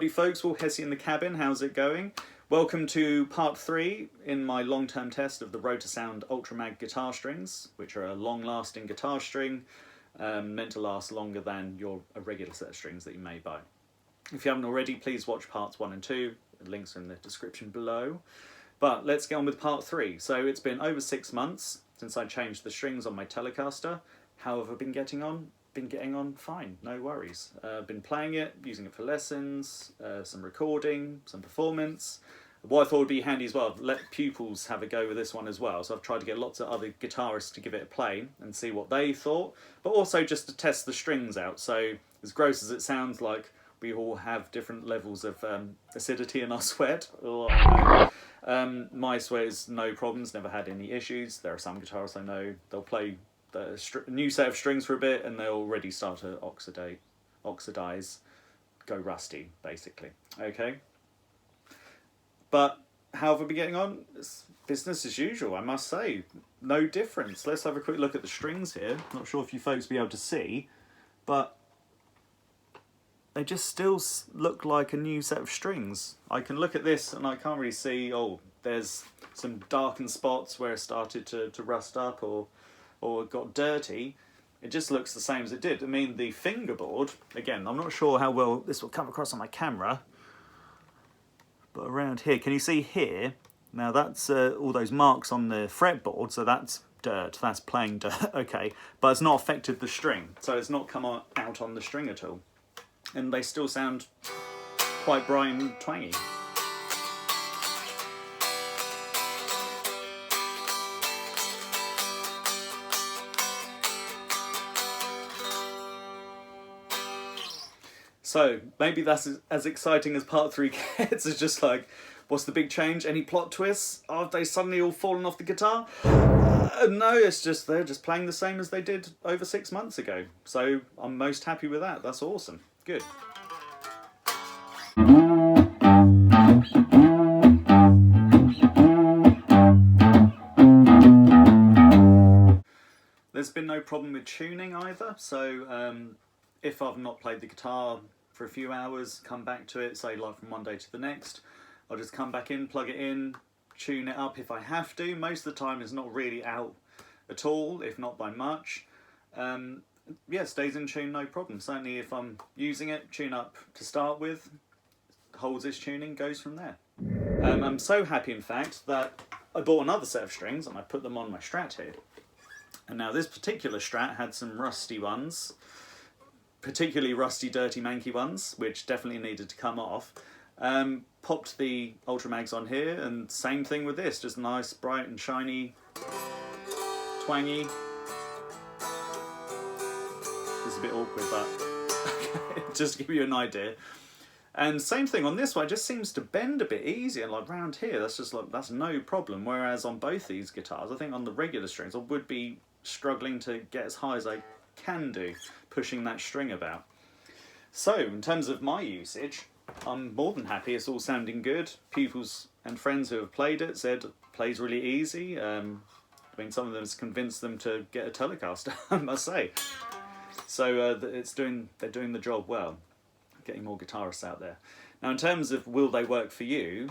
Howdy folks, Will Hessey in the cabin, how's it going? Welcome to part 3 in my long-term test of the Rotosound Ultramag guitar strings, which are a long-lasting guitar string, meant to last longer than a regular set of strings that you may buy. If you haven't already, please watch parts 1 and 2, the links are in the description below. But let's get on with part 3. So it's been over 6 months since I changed the strings on my Telecaster. How have I been getting on? Been getting on fine, no worries. Been playing it, using it for lessons, some recording, some performance. What I thought would be handy as well, let pupils have a go with this one as well. So I've tried to get lots of other guitarists to give it a play and see what they thought, but also just to test the strings out. So as gross as it sounds, like we all have different levels of acidity in our sweat. My sweat is no problems, never had any issues. There are some guitarists I know, they'll play the new set of strings for a bit and they'll already start to oxidize, go rusty, basically. Okay. But how have I been getting on? It's business as usual, I must say. No difference. Let's have a quick look at the strings here. Not sure if you folks will be able to see, but they just still look like a new set of strings. I can look at this and I can't really see, oh, there's some darkened spots where it started to rust up or it got dirty. It just looks the same as it did. I mean, the fingerboard, again, I'm not sure how well this will come across on my camera, but around here, can you see here? Now that's all those marks on the fretboard, so that's dirt, that's playing dirt, okay, but it's not affected the string, so it's not come out on the string at all. And they still sound quite bright and twangy. So maybe that's as exciting as part 3 gets. It's just like, what's the big change? Any plot twists? Have they suddenly all fallen off the guitar? No, it's just they're just playing the same as they did over 6 months ago. So I'm most happy with that. That's awesome. Good. There's been no problem with tuning either. So if I've not played the guitar for a few hours, come back to it, say like from one day to the next, I'll just come back in, plug it in, tune it up if I have to. Most of the time it's not really out at all, if not by much. Yeah, stays in tune, no problem. Certainly if I'm using it, tune up to start with, holds its tuning, goes from there. I'm so happy in fact that I bought another set of strings and I put them on my Strat here. And now this particular Strat had some rusty ones, particularly rusty, dirty, manky ones, which definitely needed to come off. Popped the Ultramags on here, and same thing with this, just nice, bright and shiny, twangy. This is a bit awkward, but just to give you an idea. And same thing on this one, it just seems to bend a bit easier, like round here, that's just like, that's no problem. Whereas on both these guitars, I think on the regular strings, I would be struggling to get as high as I can do, pushing that string about. So in terms of my usage, I'm more than happy. It's all sounding good. Pupils and friends who have played it said it plays really easy. I mean, some of them has convinced them to get a Telecaster, I must say. So they're doing the job well, getting more guitarists out there. Now in terms of will they work for you,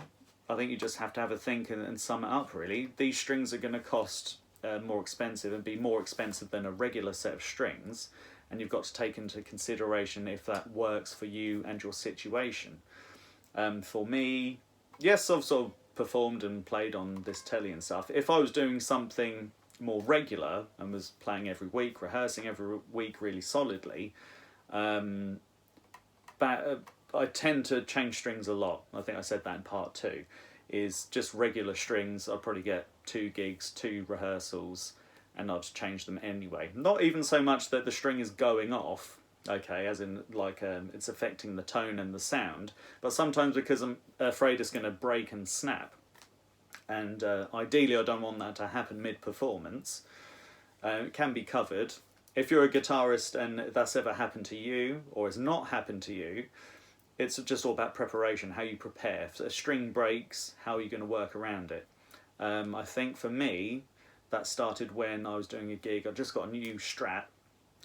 I think you just have to have a think and sum it up really. These strings are going to cost more expensive and be more expensive than a regular set of strings, and you've got to take into consideration if that works for you and your situation. For me, yes, I've sort of performed and played on this telly and stuff. If I was doing something more regular and was playing every week, rehearsing every week really solidly, I tend to change strings a lot. I think I said that in part 2. Is just regular strings. I'll probably get 2 gigs, 2 rehearsals, and I'd change them anyway. Not even so much that the string is going off, okay, as in like it's affecting the tone and the sound, but sometimes because I'm afraid it's going to break and snap. And ideally I don't want that to happen mid-performance. It can be covered. If you're a guitarist and that's ever happened to you, or has not happened to you, it's just all about preparation, how you prepare. If a string breaks, how are you going to work around it? I think for me, that started when I was doing a gig. I just got a new Strat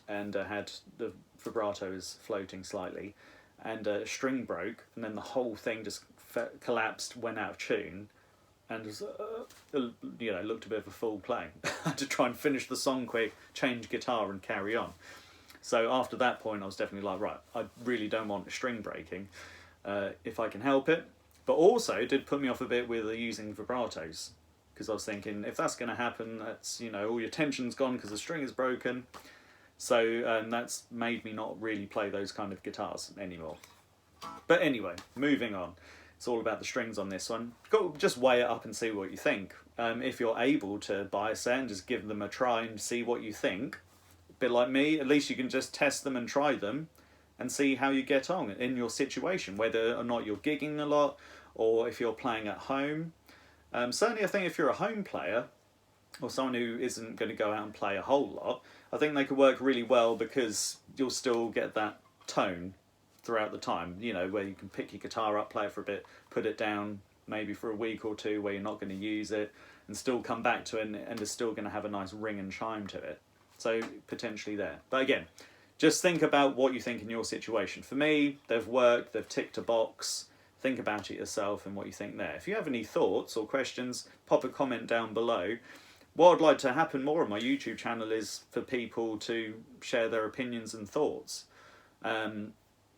and had the vibrato is floating slightly. and a string broke, and then the whole thing just collapsed, went out of tune, and was, looked a bit of a fool playing. I had to try and finish the song quick, change guitar and carry on. So after that point I was definitely like, right, I really don't want a string breaking if I can help it. But also it did put me off a bit with using vibratos, because I was thinking, if that's going to happen, that's, all your tension's gone because the string is broken. So that's made me not really play those kind of guitars anymore. But anyway, moving on. It's all about the strings on this one. Just weigh it up and see what you think. If you're able to buy a set and just give them a try and see what you think, a bit like me, at least you can just test them and try them and see how you get on in your situation, whether or not you're gigging a lot or if you're playing at home. Certainly I think if you're a home player or someone who isn't going to go out and play a whole lot, I think they could work really well, because you'll still get that tone throughout the time, where you can pick your guitar up, play it for a bit, put it down maybe for a week or two where you're not going to use it, and still come back to it, and it's still going to have a nice ring and chime to it. So potentially there. But again, just think about what you think in your situation. For me, they've worked, they've ticked a box. Think about it yourself and what you think there. If you have any thoughts or questions, pop a comment down below. What I'd like to happen more on my YouTube channel is for people to share their opinions and thoughts.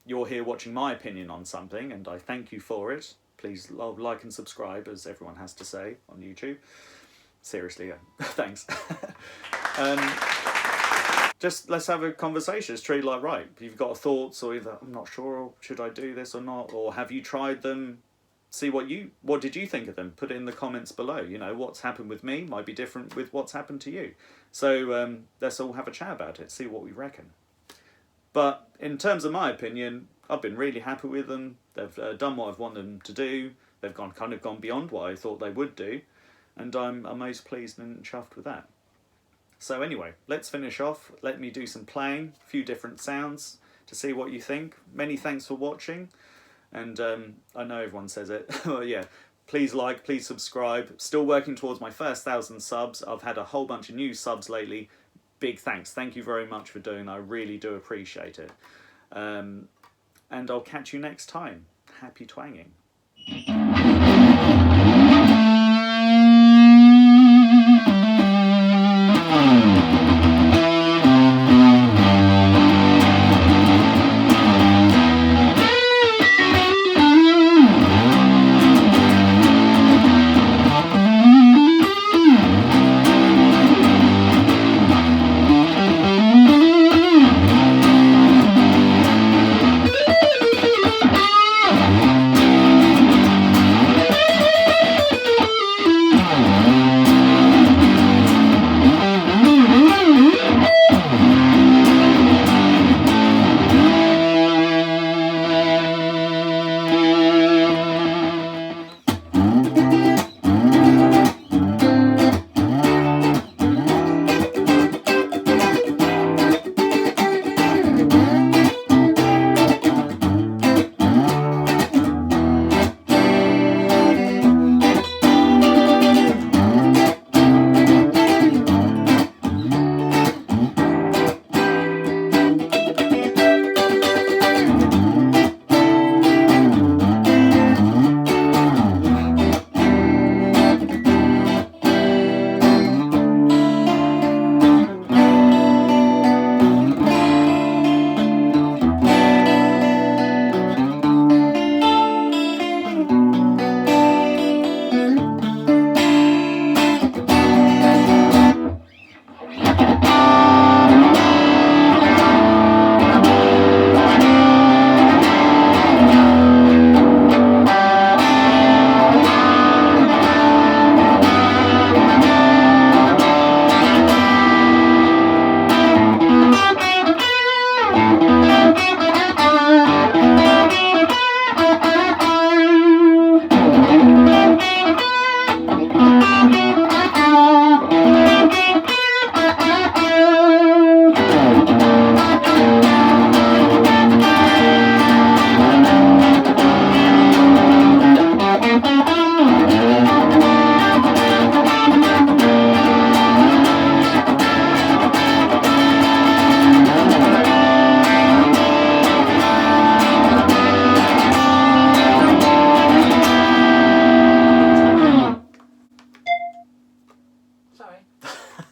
You're here watching my opinion on something, and I thank you for it. Please like and subscribe, as everyone has to say on YouTube. Seriously, yeah. Thanks. Just let's have a conversation. It's treated like, right, you've got thoughts, or either I'm not sure, or should I do this or not, or have you tried them? See what did you think of them? Put it in the comments below. What's happened with me might be different with what's happened to you. So let's all have a chat about it, see what we reckon. But in terms of my opinion, I've been really happy with them. They've done what I've wanted them to do. They've gone beyond what I thought they would do, and I'm most pleased and chuffed with that. So anyway, let's finish off. Let me do some playing, a few different sounds to see what you think. Many thanks for watching, and I know everyone says it. Well, yeah, please like, please subscribe. Still working towards my first 1,000 subs. I've had a whole bunch of new subs lately. Big thanks. Thank you very much for doing that. I really do appreciate it. And I'll catch you next time. Happy twanging.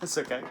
That's okay.